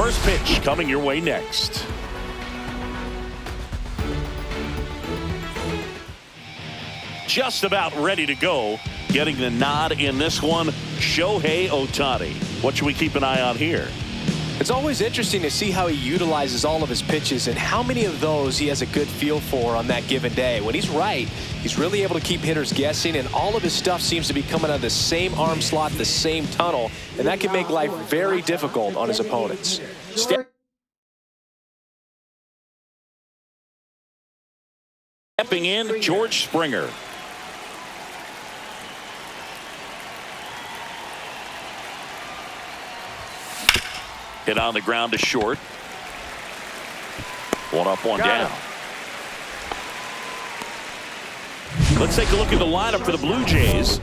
First pitch coming your way next. Just about ready to go. Getting the nod in this one, Shohei Ohtani. What should we keep an eye on here? It's always interesting to see how he utilizes all of his pitches and how many of those he has a good feel for on that given day. When he's right, he's really able to keep hitters guessing, and all of his stuff seems to be coming out of the same arm slot, the same tunnel, and that can make life very difficult on his opponents. Stepping in, George Springer. Hit on the ground to short. One up, one down. Let's take a look at the lineup for the Blue Jays.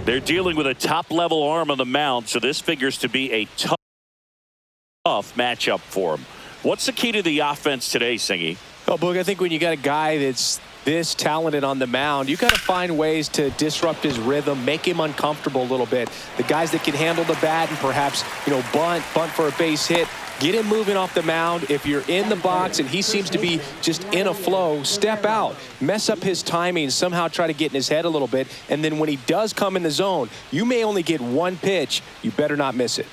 They're dealing with a top-level arm on the mound, so this figures to be a tough matchup for them. What's the key to the offense today, Singy? Oh, Boog, I think when you got a guy that's this talented on the mound, you got to find ways to disrupt his rhythm, make him uncomfortable a little bit. The guys that can handle the bat and perhaps, bunt for a base hit, get him moving off the mound. If you're in the box and he seems to be just in a flow, step out, mess up his timing, somehow try to get in his head a little bit. And then when he does come in the zone, you may only get one pitch. You better not miss it.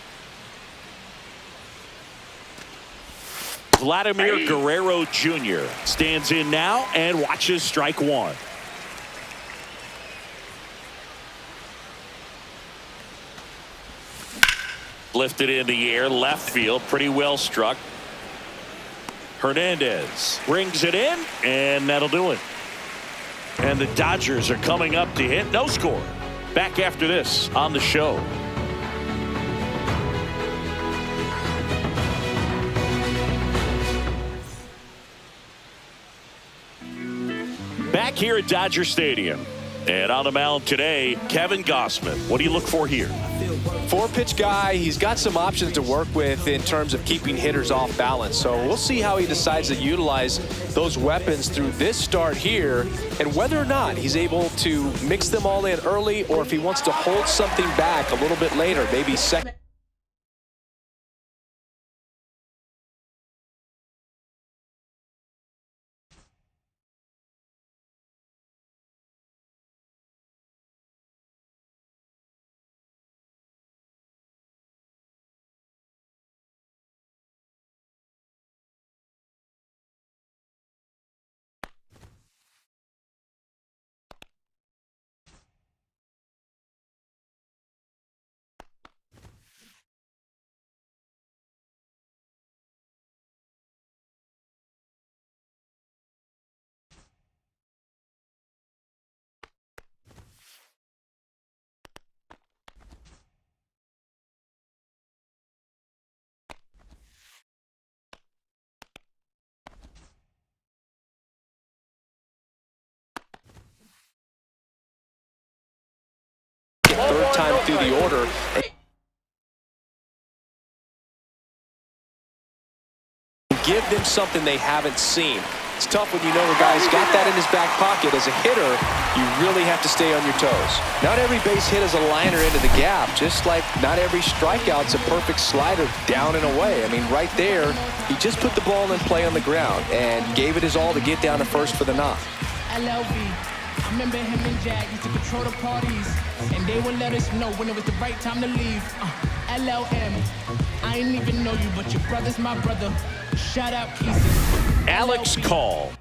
Vladimir Guerrero Jr. stands in now and watches strike one. Lifted in the air, left field, pretty well struck. Hernandez brings it in, and that'll do it. And the Dodgers are coming up to hit. No score. Back after this on the show. Back here at Dodger Stadium. And on the mound today, Kevin Gausman. What do you look for here? Four-pitch guy. He's got some options to work with in terms of keeping hitters off balance. So we'll see how he decides to utilize those weapons through this start here and whether or not he's able to mix them all in early or if he wants to hold something back a little bit later, maybe second. Third time through the order. Give them something they haven't seen. It's tough when you know a guy's got that in his back pocket. As a hitter, you really have to stay on your toes. Not every base hit is a liner into the gap, just like not every strikeout's a perfect slider down and away. I mean, right there, he just put the ball in play on the ground and gave it his all to get down to first for the knock. LLB. I remember him and Jag used to control the parties, and they would let us know when it was the right time to leave. LLM, I ain't even know you, but your brother's my brother. Shout out Keezy. Alex Call.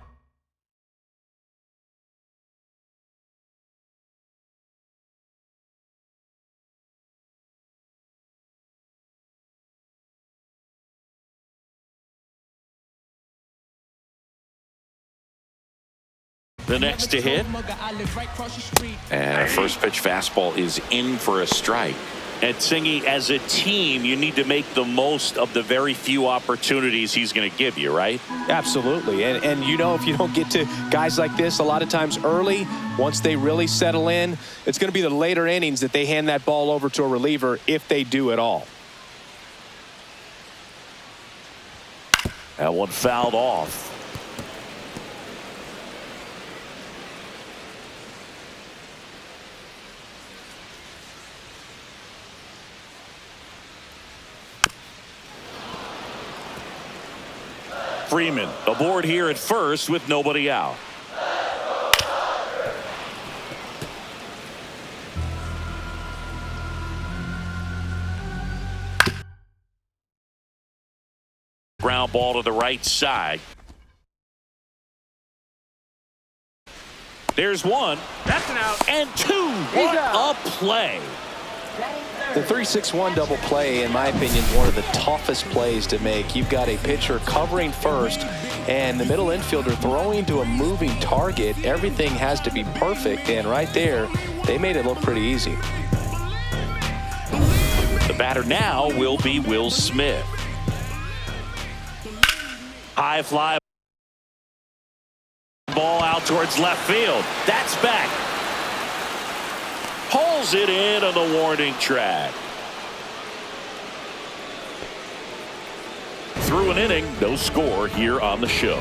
The next to hit. And a first pitch fastball is in for a strike. And Singy, as a team, you need to make the most of the very few opportunities he's going to give you, right? Absolutely. And if you don't get to guys like this a lot of times early, once they really settle in, it's going to be the later innings that they hand that ball over to a reliever if they do at all. That one fouled off. Freeman aboard here at first with nobody out. Ground ball to the right side. There's one. That's an out. And two. What a play. The 3-6-1 double play, in my opinion, is one of the toughest plays to make. You've got a pitcher covering first and the middle infielder throwing to a moving target. Everything has to be perfect, and right there, they made it look pretty easy. The batter now will be Will Smith. High fly ball out towards left field. That's back. Pulls it in on the warning track. Through an inning, no score here on the show.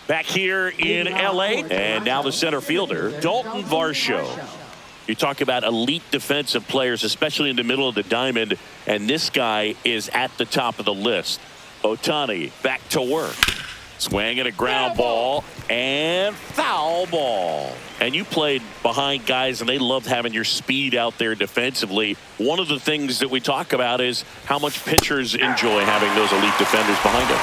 Back here in L.A. and now the center fielder, Dalton Varsho. You talk about elite defensive players, especially in the middle of the diamond, and this guy is at the top of the list. Ohtani back to work. Swinging a ground ball and foul ball. And you played behind guys, and they loved having your speed out there defensively. One of the things that we talk about is how much pitchers enjoy having those elite defenders behind them.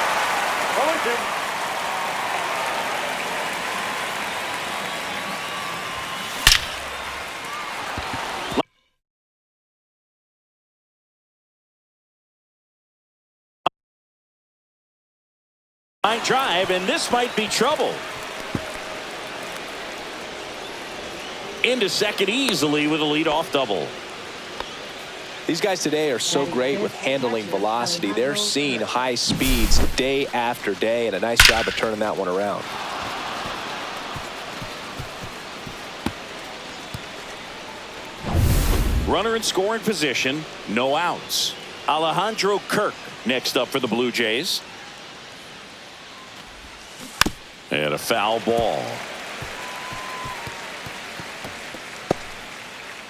Line drive, and this might be trouble. Into second easily with a leadoff double. These guys today are so great with handling velocity. They're seeing high speeds day after day, and a nice job of turning that one around. Runner in scoring position, no outs. Alejandro Kirk next up for the Blue Jays. And a foul ball.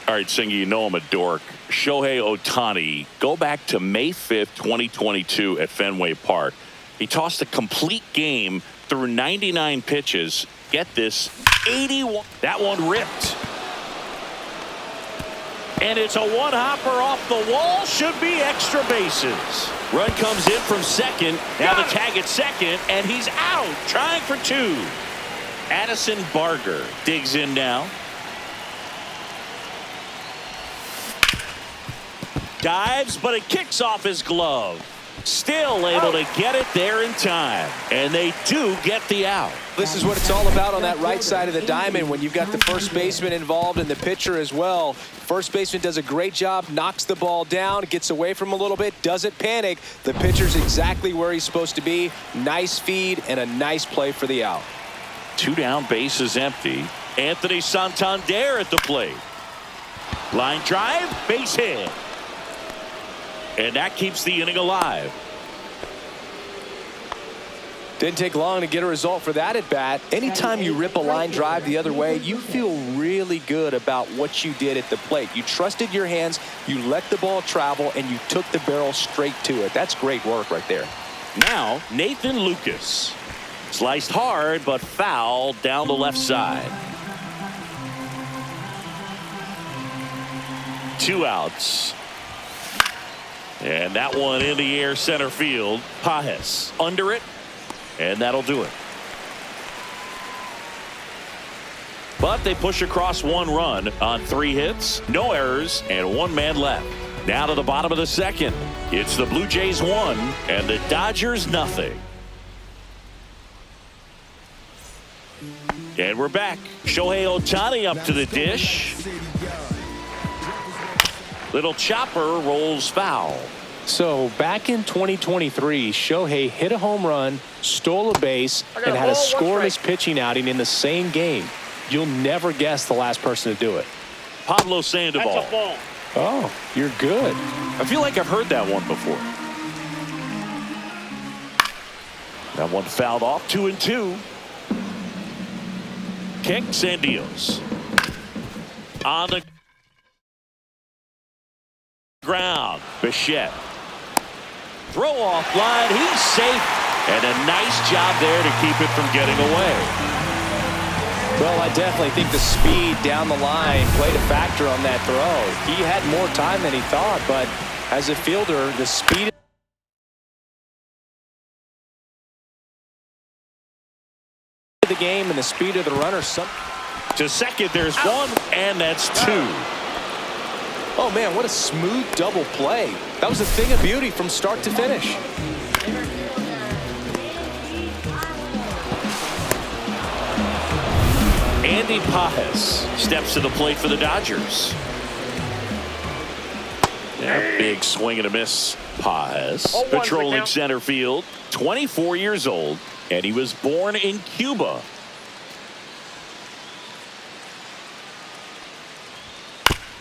All right, Singy, you know I'm a dork. Shohei Ohtani, go back to May 5th, 2022 at Fenway Park. He tossed a complete game through 99 pitches. Get this, 81. That one ripped. And it's a one-hopper off the wall. Should be extra bases. Run comes in from second. Now the tag at second, and he's out. Trying for two. Addison Barger digs in now. Dives, but it kicks off his glove. Still able to get it there in time. And they do get the out. This is what it's all about on that right side of the diamond when you've got the first baseman involved and the pitcher as well. First baseman does a great job, knocks the ball down, gets away from him a little bit, doesn't panic. The pitcher's exactly where he's supposed to be. Nice feed and a nice play for the out. Two down, bases empty. Anthony Santander at the plate. Line drive, base hit. And that keeps the inning alive. Didn't take long to get a result for that at bat. Anytime you rip a line drive the other way, you feel really good about what you did at the plate. You trusted your hands, you let the ball travel, and you took the barrel straight to it. That's great work right there. Now, Nathan Lucas. Sliced hard, but foul down the left side. Two outs. And that one in the air center field. Pages under it. And that'll do it. But they push across one run on 3 hits, no errors, and 1 man left. Now to the bottom of the second. It's the Blue Jays 1 and the Dodgers nothing. And we're back. Shohei Ohtani up to the dish. Little chopper rolls foul. So back in 2023, Shohei hit a home run, stole a base, and had a scoreless pitching outing in the same game. You'll never guess the last person to do it. Pablo Sandoval. Oh, you're good. I feel like I've heard that one before. That one fouled off. 2-2. kicks and deals. On the ground, Bichette. Throw off line, he's safe. And a nice job there to keep it from getting away. Well, I definitely think the speed down the line played a factor on that throw. He had more time than he thought, but as a fielder, the speed of the game and the speed of the runner. To second, there's one, and that's two. Oh, man, what a smooth double play. That was a thing of beauty from start to finish. Andy Pages steps to the plate for the Dodgers. Yeah, big swing and a miss. Pages patrolling center field, 24 years old, and he was born in Cuba.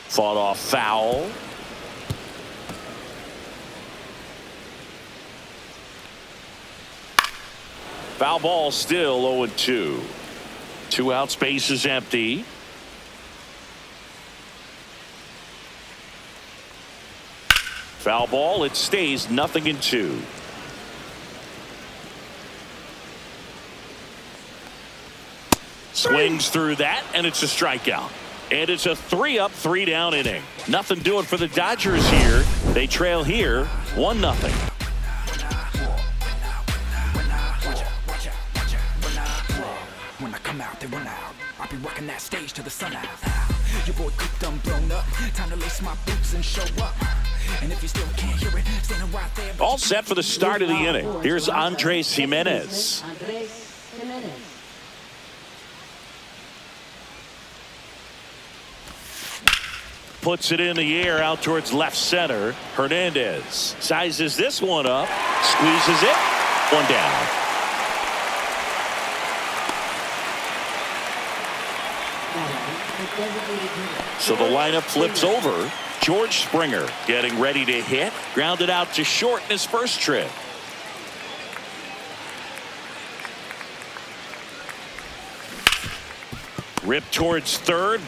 Fought off foul. Foul ball, still 0-2. 2 outs, base is empty. Foul ball, it stays 0-2. Swings through that, and it's a strikeout. And it's a 3-up, 3-down inning. Nothing doing for the Dodgers here. They trail here 1-0. When I come out, they run out. I'll be working that stage till the sun out. Your boy cooked, I'm blown up. Time to lace my boots and show up. And if you still can't hear it, standing right there. All set for the start of the inning. Here's Andres Gimenez. Puts it in the air out towards left center. Hernandez sizes this one up, squeezes it, 1 down. So the lineup flips over. George Springer getting ready to hit. Grounded out to short in his first trip. Ripped towards third.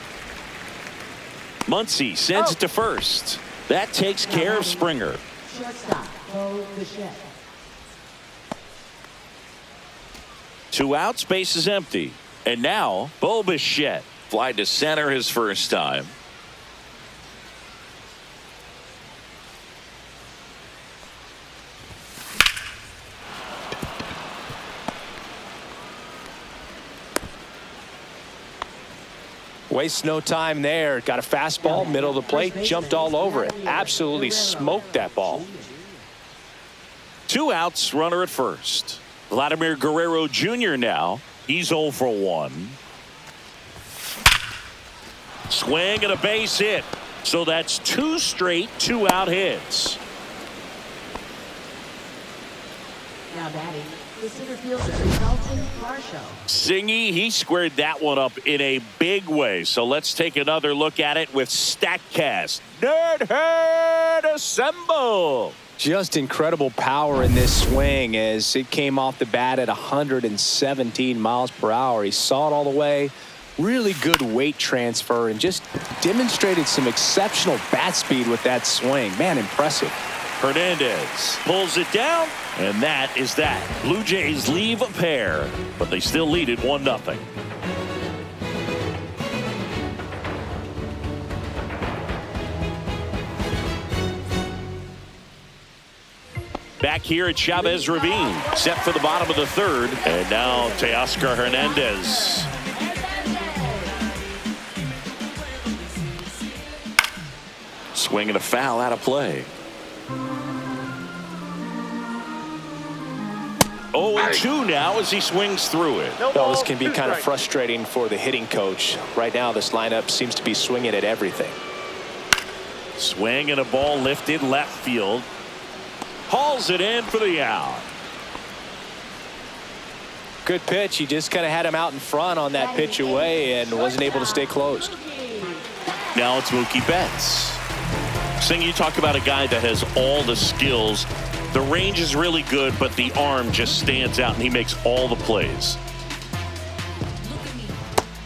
Muncy sends it to first. That takes care of Springer. Shortstop, Bo Bichette. 2 outs, base is empty. And now, Bo Bichette. Fly to center his first time. Wastes no time there. Got a fastball, middle of the plate, jumped all over it. Absolutely smoked that ball. 2 outs, runner at first. Vladimir Guerrero Jr. now. He's 0 for 1. Swing and a base hit. So that's 2 straight 2-out hits. Now batting, the center fielder, Dalton Varsho. Singy, he squared that one up in a big way. So let's take another look at it with StatCast. Nerd Herd assemble. Just incredible power in this swing as it came off the bat at 117 miles per hour. He saw it all the way. Really good weight transfer and just demonstrated some exceptional bat speed with that swing. Man, impressive. Hernandez pulls it down, and that is that. Blue Jays leave a pair, but they still lead it 1-0. Back here at Chavez Ravine, set for the bottom of the third, and now Teoscar Hernandez. Swing and a foul out of play. 0-2 now as he swings through it. Well, this can be kind of frustrating for the hitting coach. Right now, this lineup seems to be swinging at everything. Swing and a ball lifted left field. Hauls it in for the out. Good pitch. He just kind of had him out in front on that pitch away and wasn't able to stay closed. Now it's Mookie Betts. Sing, you talk about a guy that has all the skills. The range is really good, but the arm just stands out, and he makes all the plays.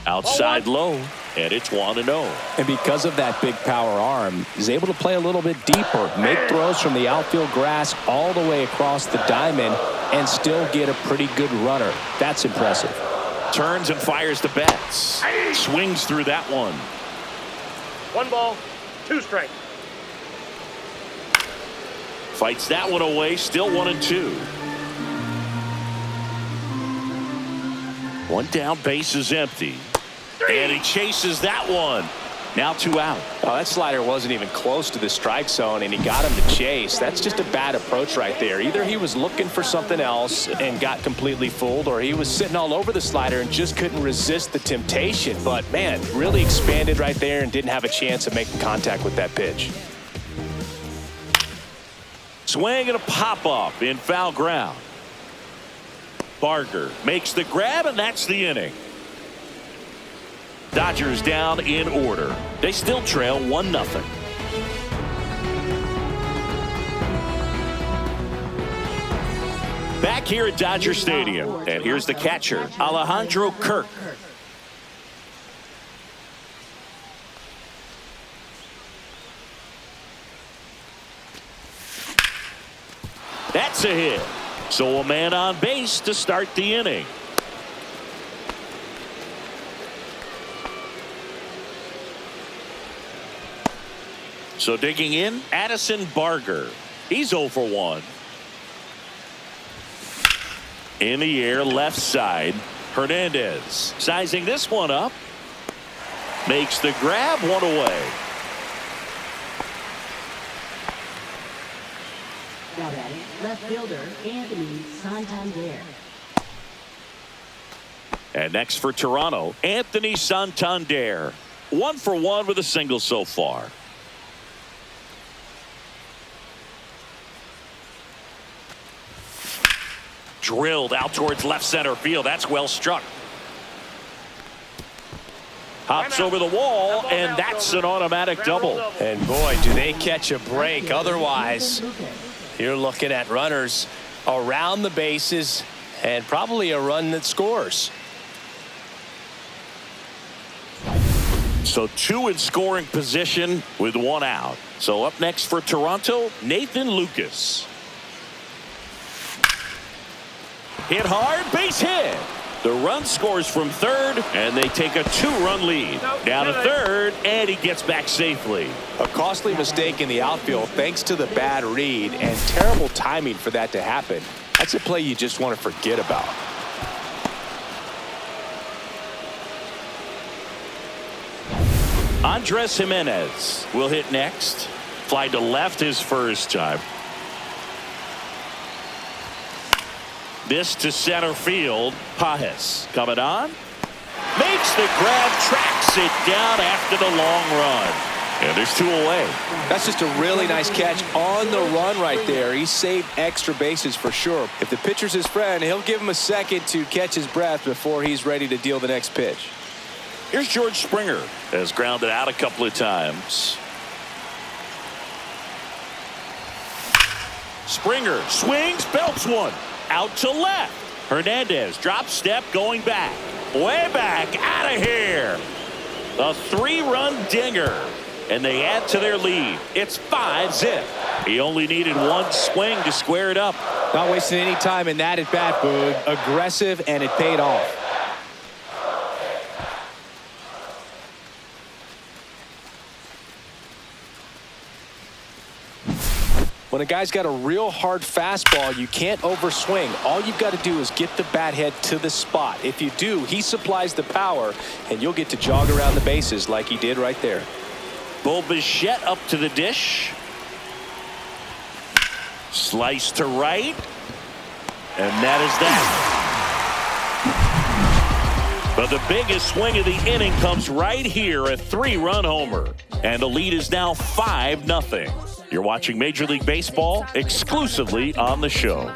Outside low, and it's 1-0. And because of that big power arm, he's able to play a little bit deeper, make throws from the outfield grass all the way across the diamond, and still get a pretty good runner. That's impressive. Turns and fires to Betts. Swings through that one. 1 ball, 2 strikes. Fights that one away, still 1-2. 1 down, base is empty. And he chases that one. Now 2 out. Oh, that slider wasn't even close to the strike zone, and he got him to chase. That's just a bad approach right there. Either he was looking for something else and got completely fooled, or he was sitting all over the slider and just couldn't resist the temptation. But, man, really expanded right there and didn't have a chance of making contact with that pitch. Swing and a pop-up in foul ground. Barger makes the grab, and that's the inning. Dodgers down in order. They still trail 1-0. Back here at Dodger Stadium, and here's the catcher, Alejandro Kirk. That's a hit. So a man on base to start the inning. So digging in, Addison Barger. He's 0 for 1. In the air, left side. Hernandez sizing this one up. Makes the grab, 1 away. Now batting, left fielder Anthony Santander. And next for Toronto, Anthony Santander. 1 for 1 with a single so far. Drilled out towards left center field. That's well struck. Hops over the wall, and that's an automatic double. And boy, do they catch a break. Otherwise, you're looking at runners around the bases and probably a run that scores. So 2 in scoring position with 1 out. So up next for Toronto, Nathan Lucas. Hit hard, base hit. The run scores from third, and they take a 2-run lead. Down to third, and he gets back safely. A costly mistake in the outfield thanks to the bad read and terrible timing for that to happen. That's a play you just want to forget about. Andres Jimenez will hit next. Fly to left his first time. This to center field. Pajes coming on. Makes the grab, tracks it down after the long run. And there's 2 away. That's just a really nice catch on the run right there. He saved extra bases for sure. If the pitcher's his friend, he'll give him a second to catch his breath before he's ready to deal the next pitch. Here's George Springer. Has grounded out a couple of times. Springer swings, belts one. Out to left. Hernandez drop step going back. Way back out of here. A 3-run dinger. And they add to their lead. It's 5-zip. He only needed 1 swing to square it up. Not wasting any time in that at bat, Boog. Aggressive, and it paid off. When a guy's got a real hard fastball, you can't overswing. All you've got to do is get the bat head to the spot. If you do, he supplies the power, and you'll get to jog around the bases like he did right there. Bo Bichette up to the dish. Slice to right. And that is that. But the biggest swing of the inning comes right here, a 3-run homer. And the lead is now 5-0. You're watching Major League Baseball exclusively on the show.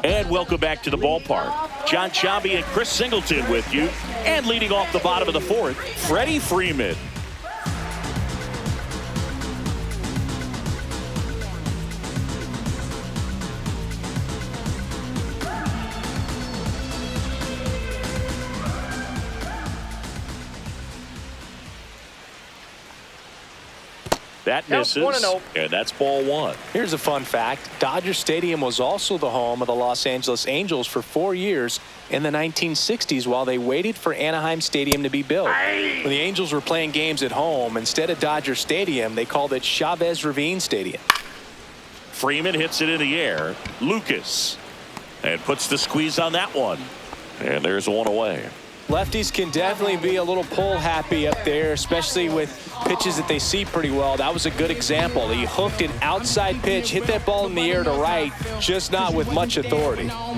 And welcome back to the ballpark. John Sciambi and Chris Singleton with you. And leading off the bottom of the 4th, Freddie Freeman. That Count misses, 1-0. and that's ball one. Here's a fun fact. Dodger Stadium was also the home of the Los Angeles Angels for 4 years in the 1960s while they waited for Anaheim Stadium to be built. When the Angels were playing games at home, instead of Dodger Stadium, they called it Chavez Ravine Stadium. Freeman hits it in the air. Lucas. And puts the squeeze on that one. And there's one away. Lefties can definitely be a little pull happy up there, especially with pitches that they see pretty well. That was a good example. He hooked an outside pitch, hit that ball in the air to right, just not with much authority. Call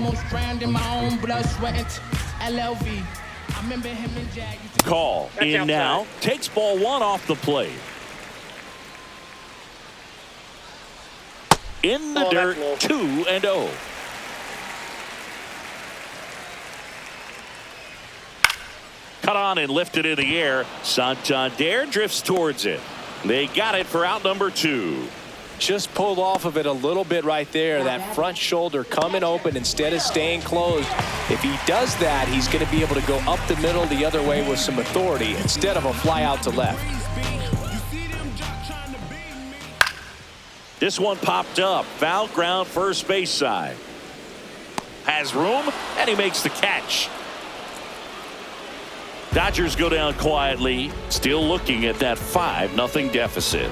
That's in outside. now. Takes ball one off the plate. In the Oh, dirt, that's low. 2-0. Cut on and lifted in the air. Santander drifts towards it. They got it for out number 2. Just pulled off of it a little bit right there. That front shoulder coming open instead of staying closed. If he does that, he's going to be able to go up the middle the other way with some authority instead of a fly out to left. This one popped up. Foul ground first base side. Has room, and he makes the catch. Dodgers go down quietly, still looking at that 5-0 deficit.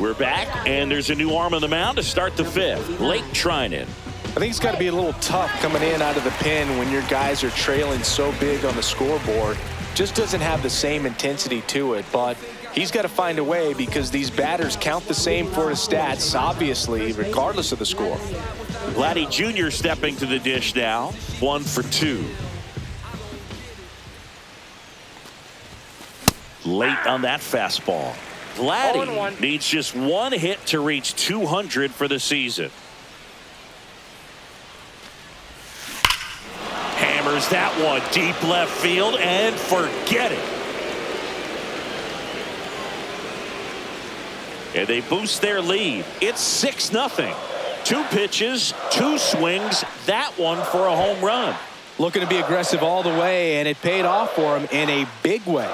We're back, and there's a new arm on the mound to start the 5th. Blake Treinen. I think it's got to be a little tough coming in out of the pen when your guys are trailing so big on the scoreboard. Just doesn't have the same intensity to it, but he's got to find a way because these batters count the same for his stats, obviously, regardless of the score. Vladdy Jr. stepping to the dish now. 1 for 2. Late on that fastball. Vladdy 0-1. needs just one hit to reach 200 for the season. Hammers that one deep left field and forget it. And they boost their lead. It's 6-0. 2 pitches, 2 swings, that one for a home run. Looking to be aggressive all the way, and it paid off for him in a big way.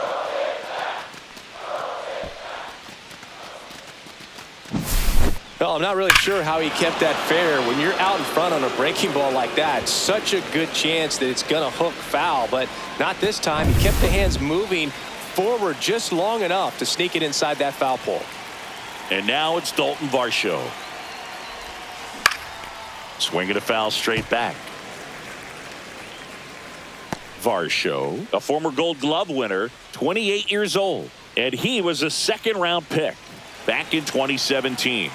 Well, I'm not really sure how he kept that fair. When you're out in front on a breaking ball like that, such a good chance that it's going to hook foul, but not this time. He kept the hands moving forward just long enough to sneak it inside that foul pole. And now it's Dalton Varsho. Swinging a foul straight back. Varsho, a former Gold Glove winner, 28 years old, and he was a second-round pick back in 2017.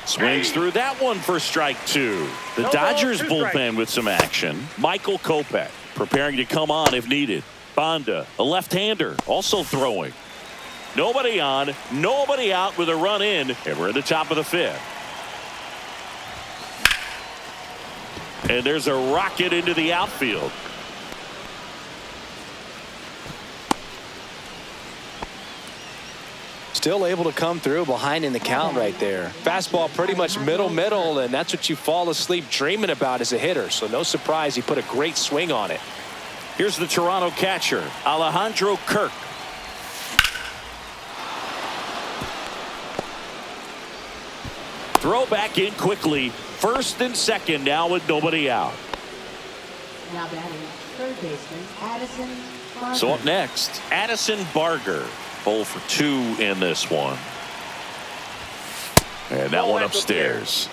Swings through that one for strike 2. The No ball, Dodgers 2 bullpen strikes. with some action. Michael Kopech preparing to come on if needed. Banda, a left-hander, also throwing. Nobody on, nobody out with a run in, and we're at the top of the 5th. And there's a rocket into the outfield. Still able to come through behind in the count right there. Fastball pretty much middle, and that's what you fall asleep dreaming about as a hitter. So no surprise he put a great swing on it. Here's the Toronto catcher, Alejandro Kirk. Throw back in quickly. First and second now with nobody out. Now batting third baseman Addison Barger. So up next, Addison Barger. 0 for 2 in this one. And that one upstairs.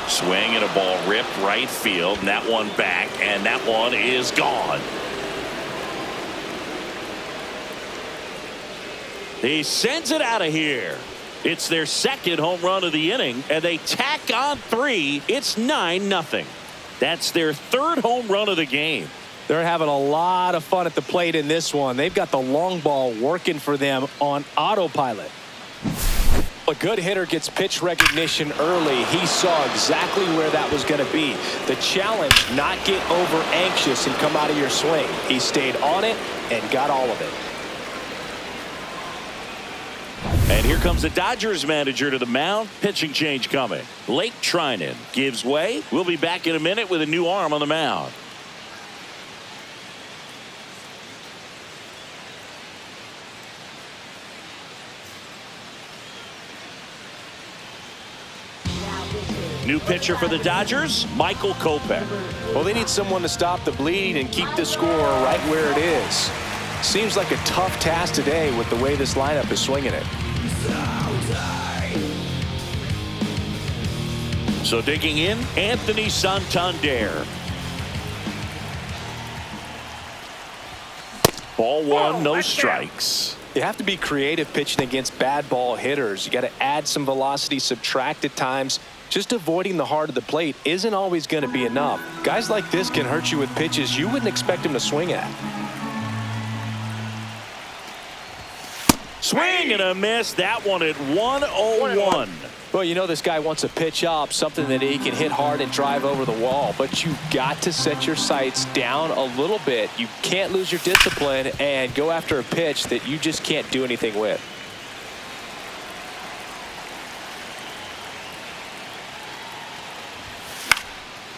Swing and a ball ripped right field, and that one back, and that one is gone. He sends it out of here. It's their second home run of the inning, and they tack on 3. It's 9-0. That's their 3rd home run of the game. They're having a lot of fun at the plate in this one. They've got the long ball working for them on autopilot. A good hitter gets pitch recognition early. He saw exactly where that was going to be. The challenge, not get over anxious and come out of your swing. He stayed on it and got all of it. And here comes the Dodgers manager to the mound. Pitching change coming. Blake Treinen gives way. We'll be back in a minute with a new arm on the mound. New pitcher for the Dodgers, Michael Kopech. Well, they need someone to stop the bleed and keep the score right where it is. Seems like a tough task today with the way this lineup is swinging it. So digging in, Anthony Santander. Ball one, no strikes. You have to be creative pitching against bad ball hitters. You got to add some velocity, subtract at times. Just avoiding the heart of the plate isn't always going to be enough. Guys like this can hurt you with pitches you wouldn't expect them to swing at. Swing and a miss. That one at 101. Well, you know this guy wants a pitch up, something that he can hit hard and drive over the wall. But you've got to set your sights down a little bit. You can't lose your discipline and go after a pitch that you just can't do anything with.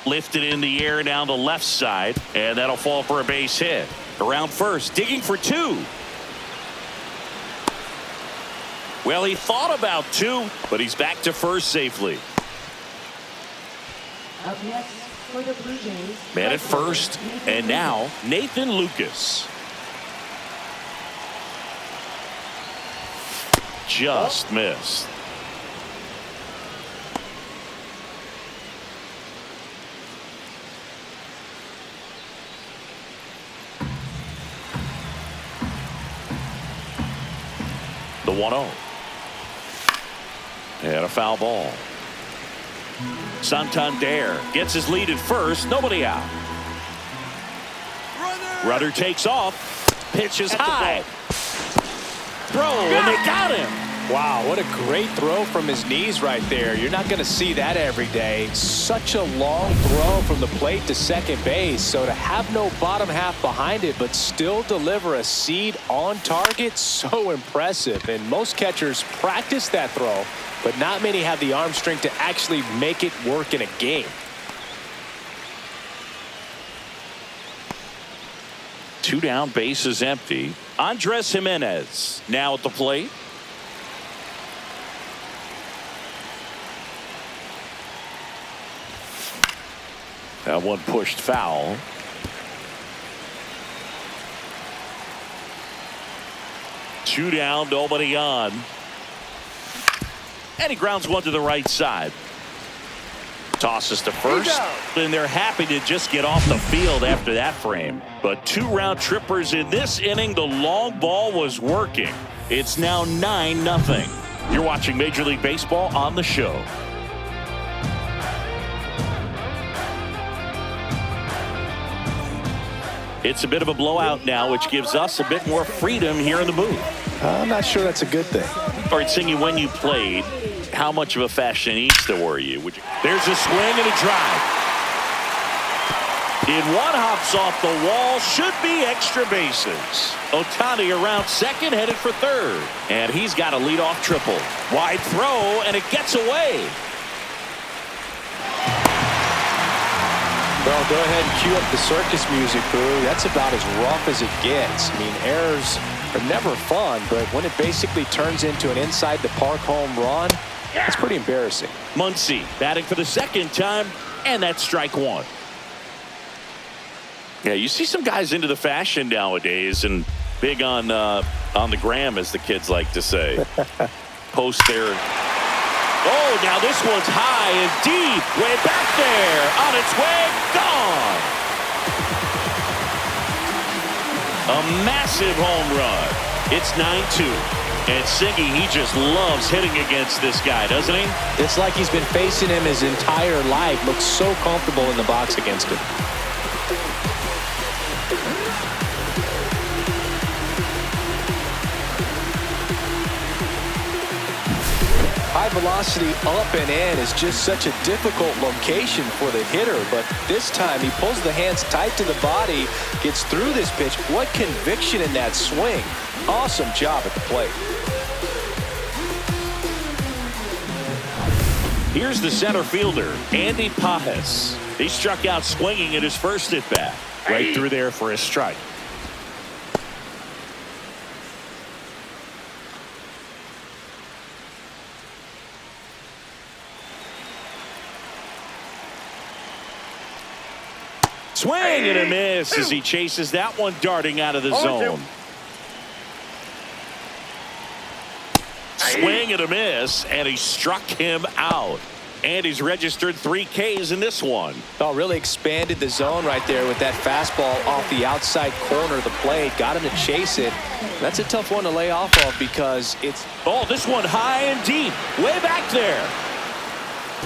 Lifted in the air down the left side, and that'll fall for a base hit. Around first, digging for two. Well, he thought about two, but he's back to first safely. Up next for the Blue Jays. Man at first, and now Nathan Lucas. Just missed. The 1-0. And a foul ball. Santander gets his lead at first. Nobody out. Runner takes off. Pitch is high. Throw, and they got him. Wow, what a great throw from his knees right there. You're not going to see that every day. Such a long throw from the plate to second base. So to have no bottom half behind it, but still deliver a seed on target, so impressive. And most catchers practice that throw, but not many have the arm strength to actually make it work in a game. Two down, base is empty. Andres Jimenez now at the plate. That one pushed foul. Two down, nobody on. And he grounds one to the right side. Tosses to first, and they're happy to just get off the field after that frame. But two round trippers in this inning. The long ball was working. It's now 9-0. You're watching Major League Baseball on the show. It's a bit of a blowout now, which gives us a bit more freedom here in the booth. I'm not sure that's a good thing. All right, Singy, when you played, how much of a fashionista were you? There's a swing and a drive. In one, hops off the wall, should be extra bases. Ohtani around second, headed for third. And he's got a leadoff triple. Wide throw, and it gets away. Well, go ahead and cue up the circus music, Boo. That's about as rough as it gets. I mean, errors are never fun, but when it basically turns into an inside-the-park home run, it's pretty embarrassing. Muncy batting for the second time, and that's strike one. Yeah, you see some guys into the fashion nowadays, and big on the gram, as the kids like to say. Post their... Oh, now this one's high and deep, way back there, on its way, gone. A massive home run. It's 9-2. And Singy, he just loves hitting against this guy, doesn't he? It's like he's been facing him his entire life. Looks so comfortable in the box against him. velocity up and in is just such a difficult location for the hitter, but this time he pulls the hands tight to the body, gets through this pitch. What conviction in that swing. Awesome job at the plate. Here's the center fielder, Andy Pages. He struck out swinging at his first at-bat. Right through there for a strike. Swing and a miss as he chases that one darting out of the zone. Swing and a miss, and he struck him out. And he's registered 3 Ks in this one. Oh, really expanded the zone right there with that fastball off the outside corner of the plate. Got him to chase it. That's a tough one to lay off of because it's... Oh, this one high and deep. Way back there.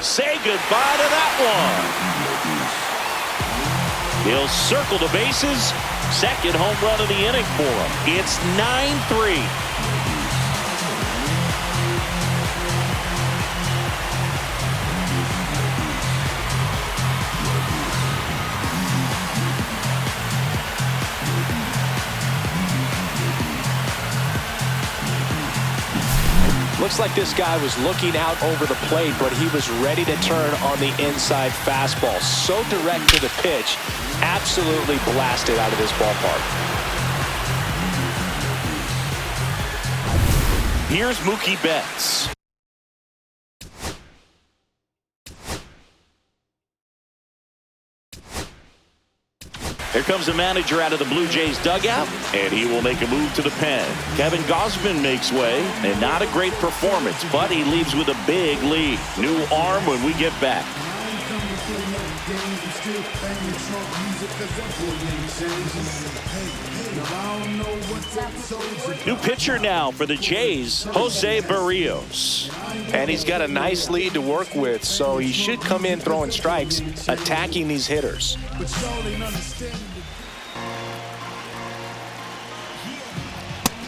Say goodbye to that one. He'll circle the bases. Second home run of the inning for him. It's 9-3. Looks like this guy was looking out over the plate, but he was ready to turn on the inside fastball. So direct to the pitch, absolutely blasted out of this ballpark. Here's Mookie Betts. Here comes the manager out of the Blue Jays dugout, and he will make a move to the pen. Kevin Gausman makes way, and not a great performance, but he leaves with a big lead. New arm when we get back. New pitcher now for the Jays, Jose Barrios. And he's got a nice lead to work with, so he should come in throwing strikes, attacking these hitters.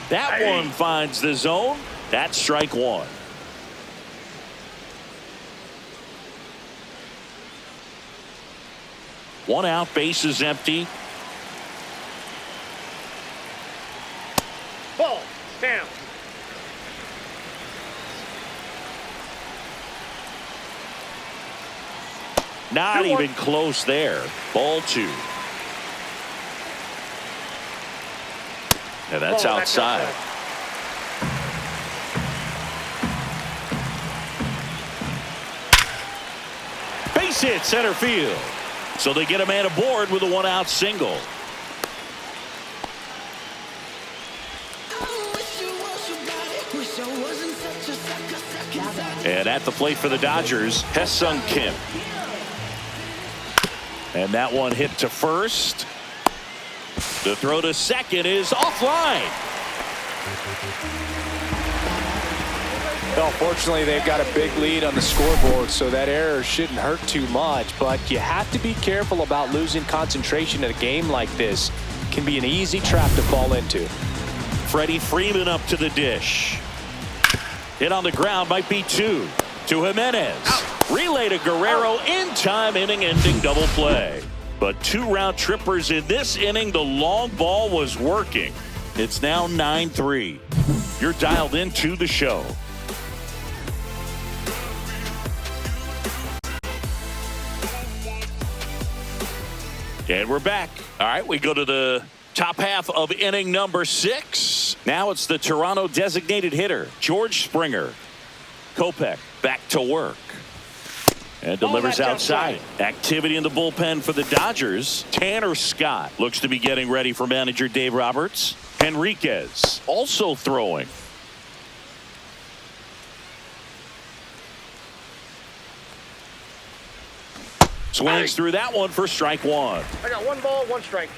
That one finds the zone. That's strike one. One out, base is empty. Ball. Down. Not even close there. Ball 2. Yeah, that's outside. Base hit center field. So they get a man aboard with a 1-out single. And at the plate for the Dodgers, Hesung Kim. And that one hit to first. The throw to second is offline. Well, fortunately, they've got a big lead on the scoreboard, so that error shouldn't hurt too much. But you have to be careful about losing concentration in a game like this. It can be an easy trap to fall into. Freddie Freeman up to the dish. Hit on the ground, might be 2. To Jimenez. Relay to Guerrero in time, inning-ending double play. But 2 round trippers in this inning. The long ball was working. It's now 9-3. You're dialed into the show. And we're back. All right, we go to the top half of inning number 6. Now it's the Toronto designated hitter, George Springer. Kopech back to work. And delivers outside. Activity in the bullpen for the Dodgers. Tanner Scott looks to be getting ready for manager Dave Roberts. Henriquez also throwing. Swings through that one for strike 1. I got 1 ball, 1 strike.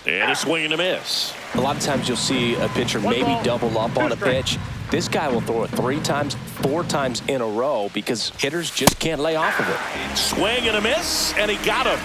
And a swing and a miss. A lot of times you'll see a pitcher maybe double up on a pitch, this guy will throw it 3 times, 4 times in a row because hitters just can't lay off of it. Swing and a miss, and he got him.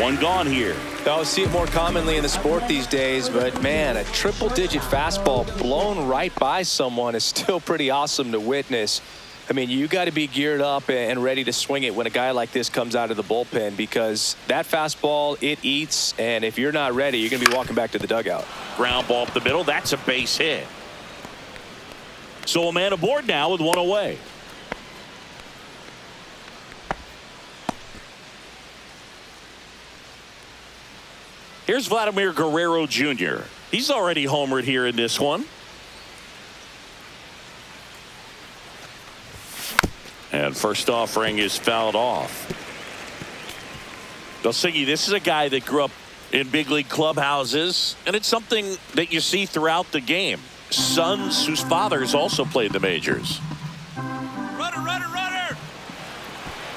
One gone here. I see it more commonly in the sport these days, but man, a triple-digit fastball blown right by someone is still pretty awesome to witness. I mean, you got to be geared up and ready to swing it when a guy like this comes out of the bullpen, because that fastball, it eats, and if you're not ready, you're going to be walking back to the dugout. Ground ball up the middle. That's a base hit. So a man aboard now with 1 away. Here's Vladimir Guerrero Jr. He's already homered here in this one. And first offering is fouled off. Delsigi, this is a guy that grew up in big league clubhouses, and it's something that you see throughout the game. Sons whose fathers also played the majors. Runner, runner, runner!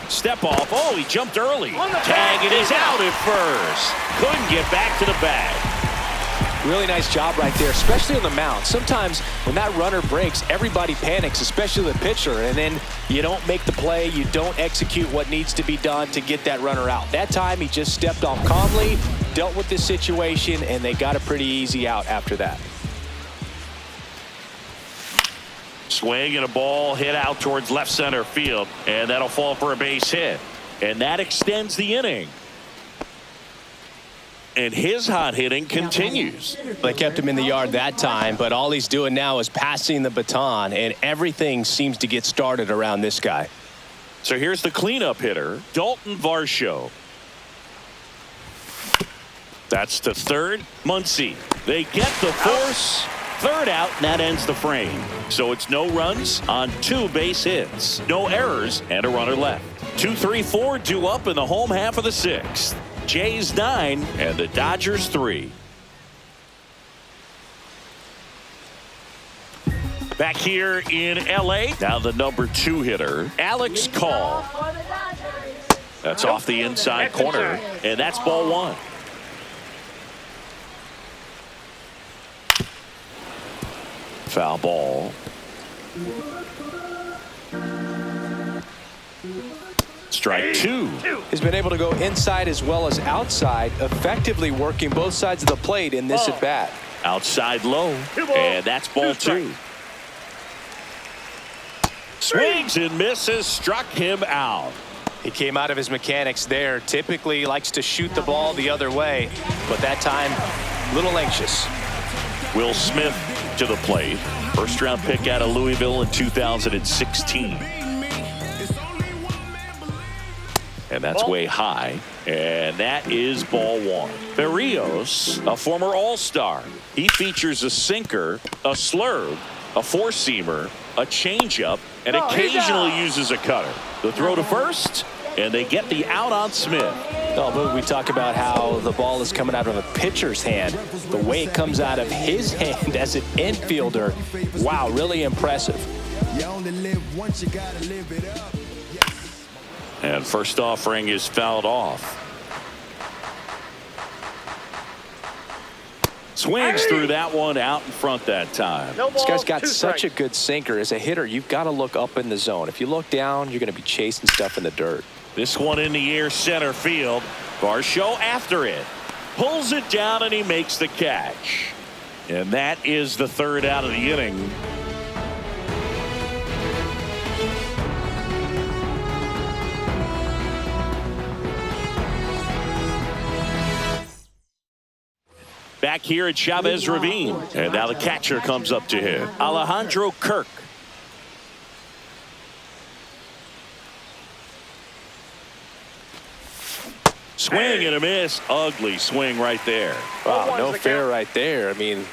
Step off. Oh, he jumped early. Tag, it is out at first. Couldn't get back to the bag. Really nice job right there, especially on the mound. Sometimes when that runner breaks, everybody panics, especially the pitcher, and then you don't make the play, you don't execute what needs to be done to get that runner out. That time he just stepped off calmly, dealt with this situation, and they got a pretty easy out after that. Swing and a ball hit out towards left center field, and that'll fall for a base hit. And that extends the inning. And his hot hitting continues. They kept him in the yard that time, but all he's doing now is passing the baton, and everything seems to get started around this guy. So here's the cleanup hitter, Dalton Varsho. That's the third. Muncy. They get the force. Third out, and that ends the frame. So it's no runs on 2 base hits, no errors, and a runner left. 2, 3, 4 due up in the home half of the 6th. Jays 9 and the Dodgers 3. Back here in LA, now the number 2 hitter, Alex Call. That's off the inside corner, and that's ball 1. Foul ball. Strike 2. He's been able to go inside as well as outside, effectively working both sides of the plate in this at bat. Outside low, and that's ball 2. Swings and misses, struck him out. He came out of his mechanics there. Typically likes to shoot the ball the other way, but that time a little anxious. Will Smith to the plate. First round pick out of Louisville in 2016. And that's way high. And that is ball 1. Berrios, a former All-Star. He features a sinker, a slurve, a four-seamer, a changeup, and occasionally uses a cutter. The throw to first, and they get the out on Smith. Oh, but we talk about how the ball is coming out of a pitcher's hand. The way it comes out of his hand as an infielder, wow, really impressive. You only live once, you gotta live it up. And first offering is fouled off. Swings through that one out in front that time. This guy's got such a good sinker. As a hitter, you've got to look up in the zone. If you look down, you're going to be chasing stuff in the dirt. This one in the air center field. Varsho after it. Pulls it down and he makes the catch. And that is the third out of the inning. Back here at Chavez Ravine. And now the catcher comes up to him. Alejandro Kirk. Swing and a miss. Ugly swing right there. Wow, no fair right there. I mean,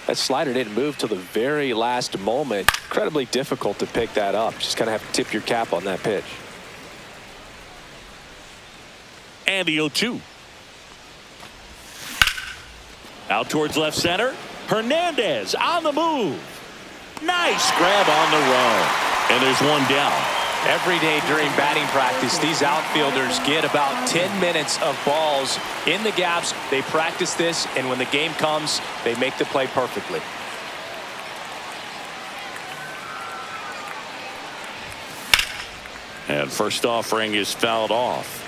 that slider didn't move till the very last moment. Incredibly difficult to pick that up. Just kind of have to tip your cap on that pitch. And the 0-2. Out towards left center. Hernandez on the move. Nice grab on the run. And there's one down. Every day during batting practice, these outfielders get about 10 minutes of balls in the gaps. They practice this, and when the game comes, they make the play perfectly. And first offering is fouled off.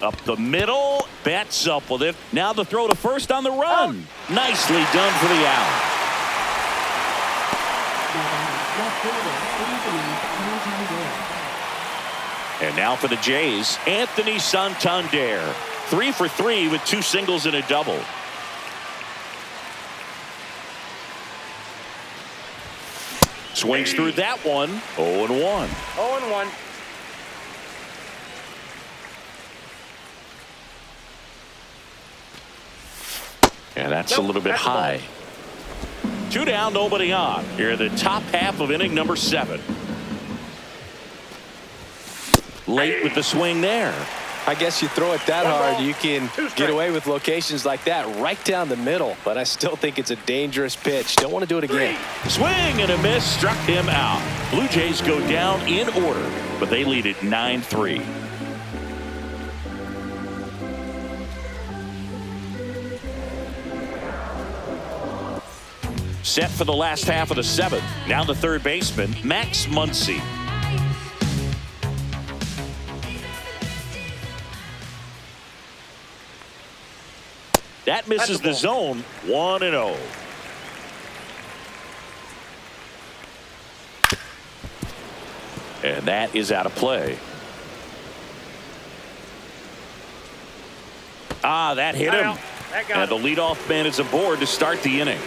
Up the middle, bats up with it. Now the throw to first on the run. Nicely done for the out. And now for the Jays, Anthony Santander. 3 for 3 with 2 singles and a double. Swings through that one. 0-1. 0-1. And that's a little bit high. 2 down, nobody on. Here in the top half of inning number 7. Late with the swing there. I guess you throw it that hard, you can get away with locations like that right down the middle. But I still think it's a dangerous pitch. Don't want to do it again. Swing and a miss, struck him out. Blue Jays go down in order, but they lead it 9-3. Set for the last half of the 7th. Now the third baseman, Max Muncy. That misses the zone. 1-0. And that is out of play. That hit him. And the leadoff man is aboard to start the inning.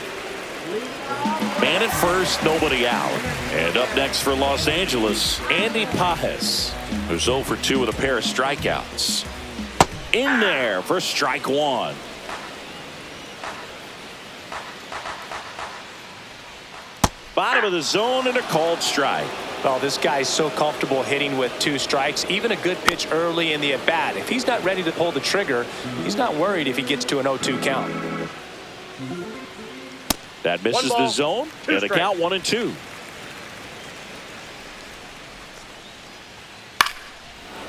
Man at first, nobody out. And up next for Los Angeles, Andy Pages, who's 0 for 2 with a pair of strikeouts. In there for strike 1. Bottom of the zone and a called strike. Oh, this guy's so comfortable hitting with 2 strikes. Even a good pitch early in the at-bat. If he's not ready to pull the trigger, he's not worried if he gets to an 0-2 count. That misses the zone. And a count 1-2.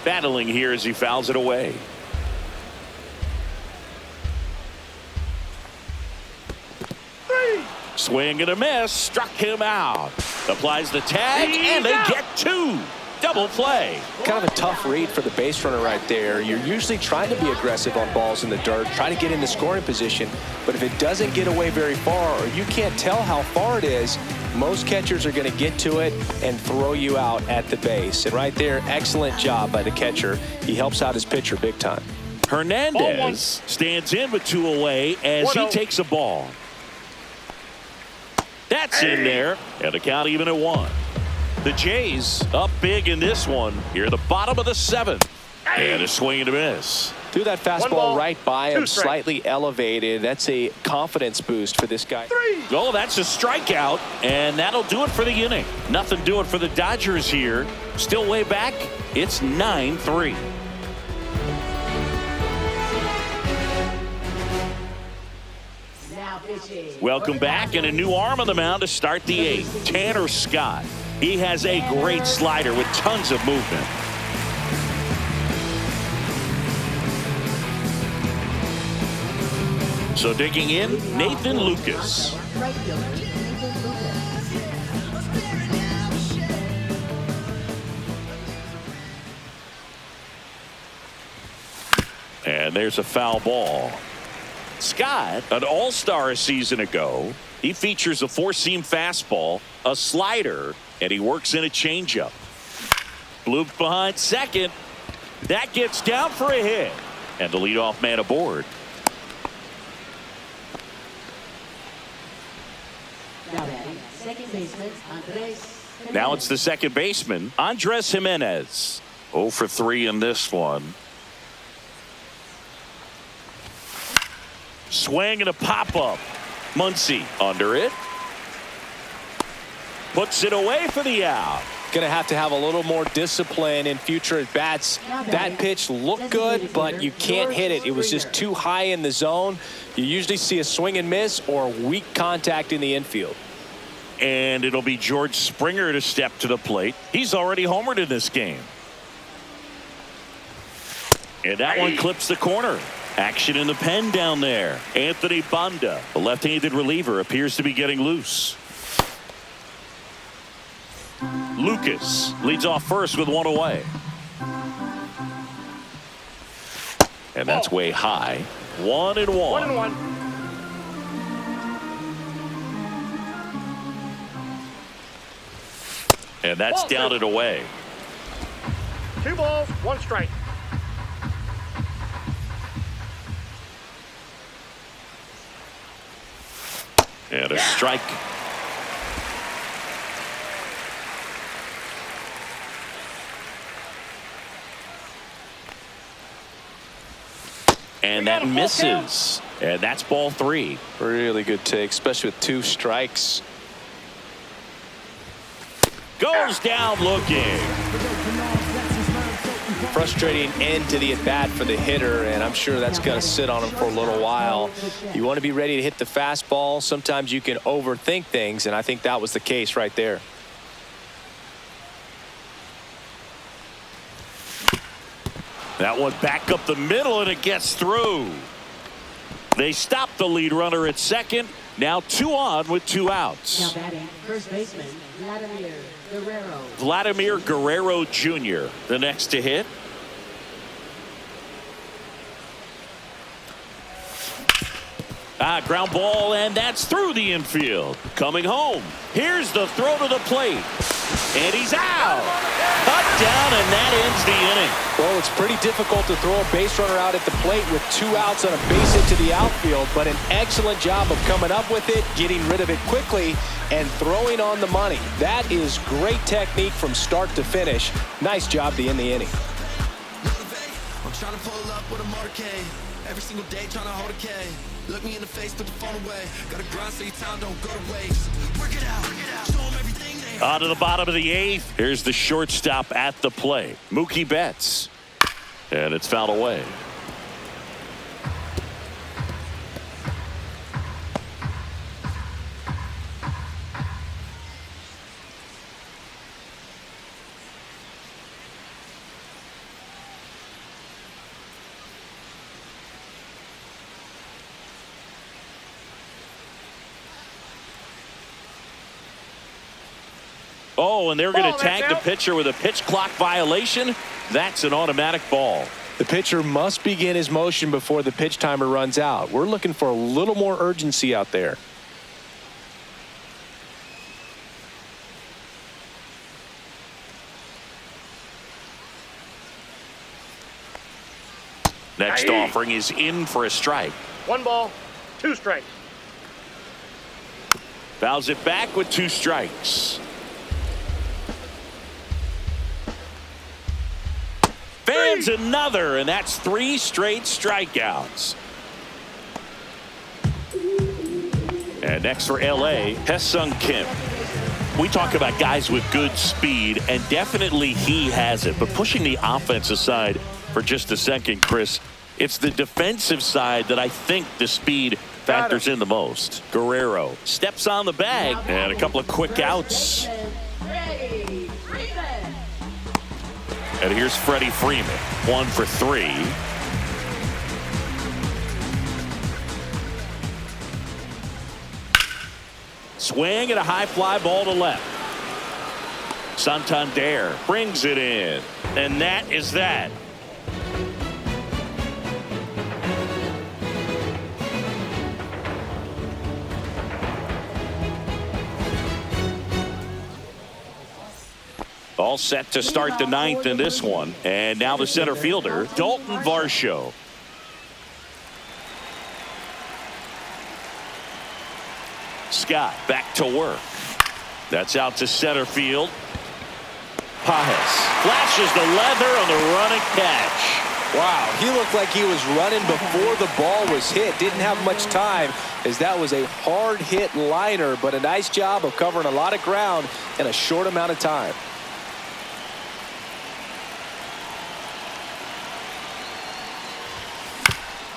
Battling here as he fouls it away. Swing and a miss, struck him out. Applies the tag, and they get 2. Double play. Kind of a tough read for the base runner right there. You're usually trying to be aggressive on balls in the dirt, try to get in the scoring position. But if it doesn't get away very far, or you can't tell how far it is, most catchers are going to get to it and throw you out at the base. And right there, excellent job by the catcher. He helps out his pitcher big time. Hernandez stands in with 2 away as he takes a ball. That's in there, and the count even at 1. The Jays up big in this one. Here at the bottom of the 7th. And a swing and a miss. Threw that fastball right by him, slightly elevated. That's a confidence boost for this guy. Oh, that's a strikeout, and that'll do it for the inning. Nothing doing for the Dodgers here. Still way back. It's 9-3. Welcome back, and a new arm on the mound to start the 8th. Tanner Scott. He has a great slider with tons of movement. So digging in, Nathan Lucas. And there's a foul ball. Scott, an all-star a season ago. He features a 4-seam fastball, a slider, and he works in a changeup. Bloop behind second. That gets down for a hit. And the leadoff man aboard. Now it's the second baseman, Andres Jimenez. 0 for 3 in this one. Swing and a pop-up. Muncy under it. Puts it away for the out. Going to have a little more discipline in future at bats. That pitch looked good, but you can't hit it. It was just too high in the zone. You usually see a swing and miss or weak contact in the infield. And it'll be George Springer to step to the plate. He's already homered in this game. And that one clips the corner. Action in the pen down there. Anthony Banda, the left-handed reliever, appears to be getting loose. Lucas leads off first with one away. And that's way high. 1-1. 1-1. And that's down and away. 2 balls, 1 strike. And a strike. And that misses. And that's ball 3. Really good take, especially with 2 strikes. Goes down looking. Frustrating end to the at-bat for the hitter, and I'm sure that's going to sit on him for a little while. You want to be ready to hit the fastball. Sometimes you can overthink things, and I think that was the case right there. That one back up the middle, and it gets through. They stop the lead runner at second. Now 2 on with 2 outs. Now batting, first baseman, Vladimir Guerrero. Vladimir Guerrero Jr., the next to hit. Ground ball, and that's through the infield. Coming home. Here's the throw to the plate. And he's out. Cut down, and that ends the inning. Well, it's pretty difficult to throw a base runner out at the plate with 2 outs on a base hit to the outfield, but an excellent job of coming up with it, getting rid of it quickly, and throwing on the money. That is great technique from start to finish. Nice job to end the inning. I'm trying to pull up with a motorcade. Every single day trying to hold a K. Look me in the face, put the phone away. Gotta grind so your time don't go to waste. Work it out, show them everything they On to the bottom of the 8th. Here's the shortstop at the plate, Mookie Betts. And it's fouled away. Oh, and they're going to tag the pitcher with a pitch clock violation. That's an automatic ball. The pitcher must begin his motion before the pitch timer runs out. We're looking for a little more urgency out there. Next offering is in for a strike. 1 ball, 2 strikes. Fouls it back with 2 strikes. Fans another, and that's 3 straight strikeouts. And next for LA, Hae-Sung Kim. We talk about guys with good speed, and definitely he has it. But pushing the offense aside for just a second, Chris, it's the defensive side that I think the speed factors in the most. Guerrero steps on the bag, and a couple of quick outs. And here's Freddie Freeman, 1 for 3. Swing and a high fly ball to left. Santander brings it in, and that is that. All set to start the 9th in this one. And now the center fielder, Dalton Varsho. Scott back to work. That's out to center field. Pages flashes the leather on the running catch. Wow, he looked like he was running before the ball was hit. Didn't have much time, as that was a hard hit liner, but a nice job of covering a lot of ground in a short amount of time.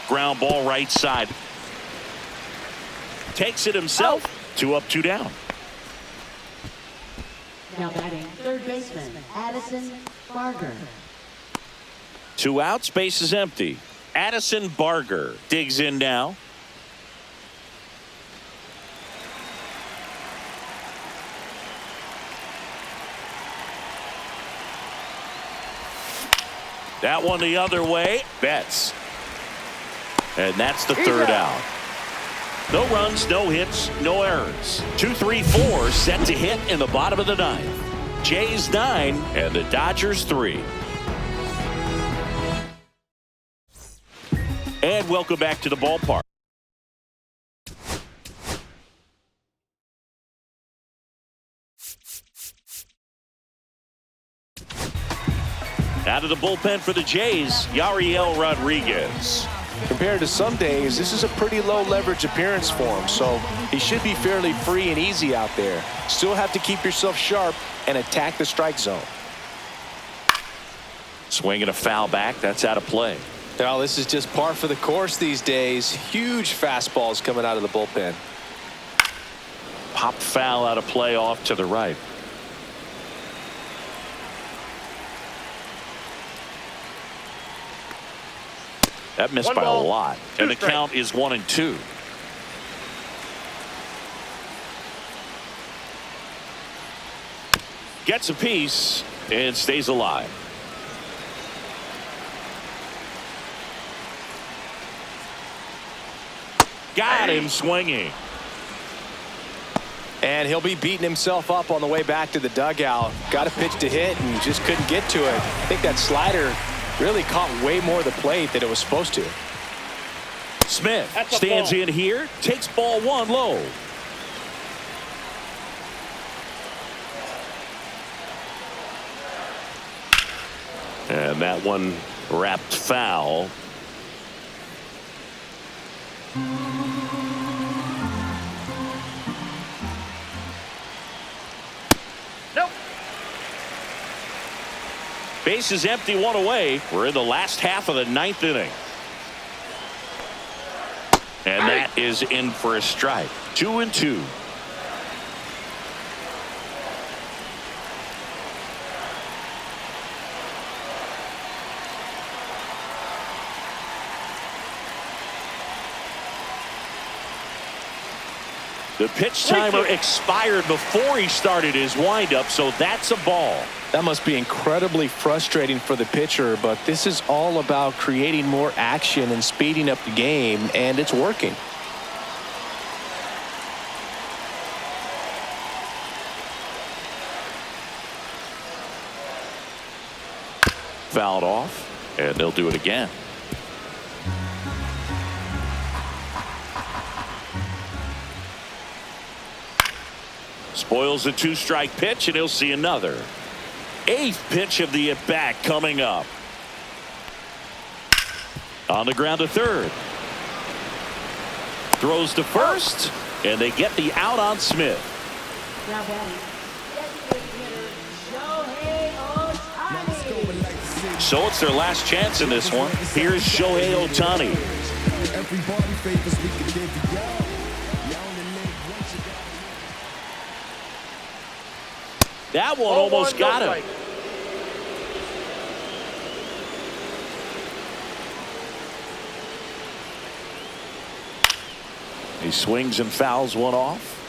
Ground ball right side. Takes it himself. 2 up, 2 down. Now batting, third baseman, Addison Barger. 2 outs, base is empty. Addison Barger digs in now. That one the other way. Betts. And that's the third out. No runs, no hits, no errors. 2, 3, 4 set to hit in the bottom of the ninth. Jays 9 and the Dodgers 3. And welcome back to the ballpark. Out of the bullpen for the Jays, Yariel Rodriguez. Compared to some days, this is a pretty low leverage appearance for him, so he should be fairly free and easy out there. Still have to keep yourself sharp and attack the strike zone. Swinging a foul back. That's out of play. Now, this is just par for the course these days. Huge fastballs coming out of the bullpen. Popped foul out of play off to the right. That missed One by a ball, lot. two And the strikes. count is 1-2. Gets a piece and stays alive. Got him swinging. And he'll be beating himself up on the way back to the dugout. Got a pitch to hit and just couldn't get to it. I think that slider really caught way more of the plate than it was supposed to. Smith That's a stands ball. in here, takes ball one low. And that one wrapped foul. Nope. Base is empty, one away. We're in the last half of the ninth inning. And that is in for a strike. 2-2. The pitch timer expired before he started his windup, so that's a ball. That must be incredibly frustrating for the pitcher, but this is all about creating more action and speeding up the game, and it's working. Fouled off, and they'll do it again. Spoils the two-strike pitch, and he'll see another. Eighth pitch of the at-bat coming up. On the ground to third. Throws to first, and they get the out on Smith. Now batting, designated hitter Shohei Ohtani. So it's their last chance in this one. Here's Shohei Ohtani. Everybody favors we can give you all. You only live once, you gotta That one Ball almost one, no got him. strike. He swings and fouls one off.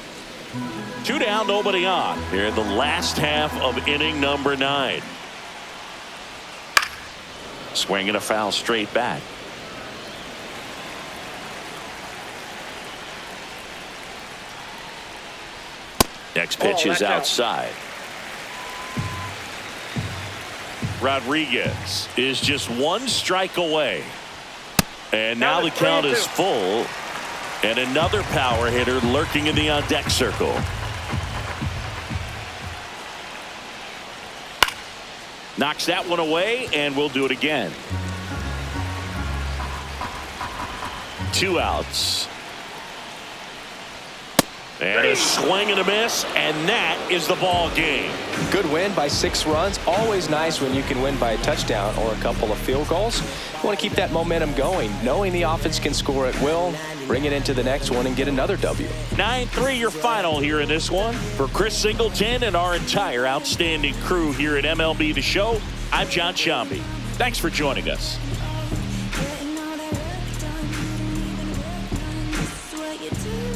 2 down, nobody on. Here in the last half of inning number 9. Swinging a foul straight back. Next pitch is that's out. outside. Rodriguez is just one strike away. And now the count is full. And another power hitter lurking in the on-deck circle. Knocks that one away, and we'll do it again. 2 outs. And a swing and a miss, and that is the ball game. Good win by 6 runs. Always nice when you can win by a touchdown or a couple of field goals. You want to keep that momentum going, knowing the offense can score at will, bring it into the next one, and get another W. 9-3 your final here in this one. For Chris Singleton and our entire outstanding crew here at MLB The Show, I'm John Sciambi. Thanks for joining us. Getting all what you do.